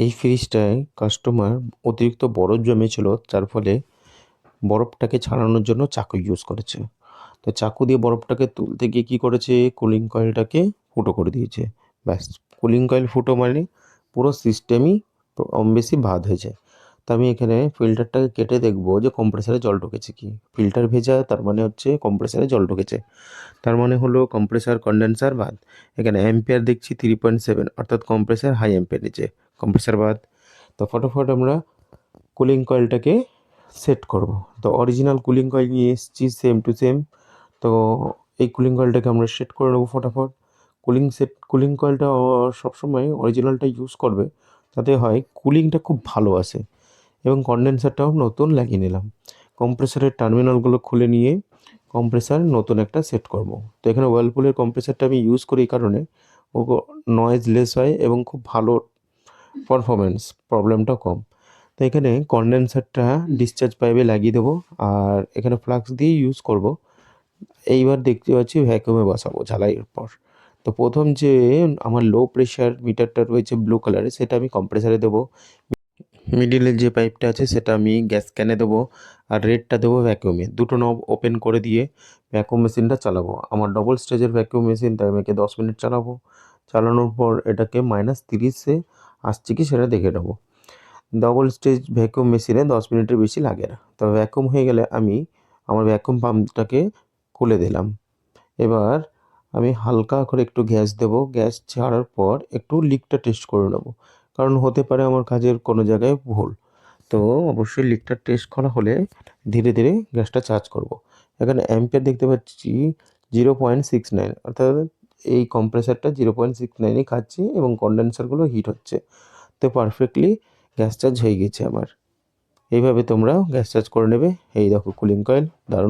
এই ফ্রিজটায় কাস্টমার অতিরিক্ত বরফ জমেছিল, যার ফলে বরফটাকে ছাড়ানোর জন্য চাকু ইউজ করেছে। তো চাকু দিয়ে বরফটাকে তুলতে গিয়ে কী করেছে, কুলিং কয়েলটাকে ফুটো করে দিয়েছে। ব্যাস, কুলিং কয়েল ফুটো মানে পুরো সিস্টেমই বেশি বাদ হয়ে যায়। তো আমি এখানে ফিল্টারটাকে কেটে দেখবো যে কম্প্রেসারে জল ঢুকেছে কি। ফিল্টার ভেজা তার মানে হচ্ছে কম্প্রেসারে জল ঢুকেছে, তার মানে হলো কম্প্রেসার কন্ডেন্সার বাদ। এখানে অ্যাম্পিয়ার দেখছি 3.7, অর্থাৎ কম্প্রেসার হাই অ্যাম্পিয়ার নিচে, কম্প্রেসার বাদ। তো ফটাফট আমরা কুলিং কয়েলটাকে সেট করব। তো অরিজিনাল কুলিং কয়েল নিয়ে এসেছি, সেম টু সেম। তো এই কুলিং কয়েলটাকে আমরা সেট করে নেবো ফটাফট। কুলিং কয়েলটা সবসময় অরিজিনালটা ইউজ করবে, তাতে হয় কুলিংটা খুব ভালো আসে। এবং কন্ডেন্সারটাও নতুন লাগিয়ে নিলাম। কম্প্রেসারের টার্মিনালগুলো খুলে নিয়ে কম্প্রেসার নতুন একটা সেট করব। তো এখানে ওয়ার্লপুলের কম্প্রেসারটা আমি ইউজ করি এই কারণে ও নয়েজ লেস হয় এবং খুব ভালো পারফরমেন্স, প্রবলেমটাও কম। তো এখানে কন্ডেন্সারটা ডিসচার্জ পাইপে লাগিয়ে দেবো, আর এখানে ফ্লাক্স দিয়ে ইউজ করব। এইবার দেখতে পাচ্ছি ভ্যাকুয়ামে বসাবো ঝালাইয়ের পর। তো প্রথম যে আমার লো প্রেশার মিটারটা রয়েছে ব্লু কালারে, সেটা আমি কম্প্রেসারে দেবো। মিডিলের যে পাইপটা আছে সেটা আমি গ্যাস ক্যানে দেবো, আর রেডটা দেবো ভ্যাকুয়ামে। দুটো নব ওপেন করে দিয়ে ভ্যাকুয়াম মেশিনটা চালাবো। আমার ডবল স্টেজের ভ্যাকুয়াম মেশিন, তাই আমি 10 মিনিট চালাবো। চালানোর পর এটাকে -30-এ আসছে কি সেটা দেখে নেবো। ডবল স্টেজ ভ্যাকুয়াম মেশিনে 10 মিনিটের বেশি লাগে না। তো ভ্যাকুয়াম হয়ে গেলে আমি আমার ভ্যাকুয়াম পাম্পটাকে খুলে দিলাম। এবার আমি হালকা করে একটু গ্যাস দেবো। গ্যাস ছাড়ার পর একটু লিকটা টেস্ট করে নেবো, কারণ হতে পারে আমার কাজের কোনো জায়গায় ভুল। তো অবশ্যই লিকটা টেস্ট করা হলে ধীরে ধীরে গ্যাসটা চার্জ করব। এখানে অ্যাম্পিয়ার দেখতে পাচ্ছি 0.69, অর্থাৎ এই কম্প্রেসারটা 0.69-ই খাচ্ছে এবং কন্ডেন্সারগুলো হিট হচ্ছে। তো পারফেক্টলি গ্যাস চার্জ হয়ে গেছে আমার। এইভাবে তোমরাও গ্যাস চার্জ করে নেবে। এই দেখো কুলিং কয়েল, দারুণ।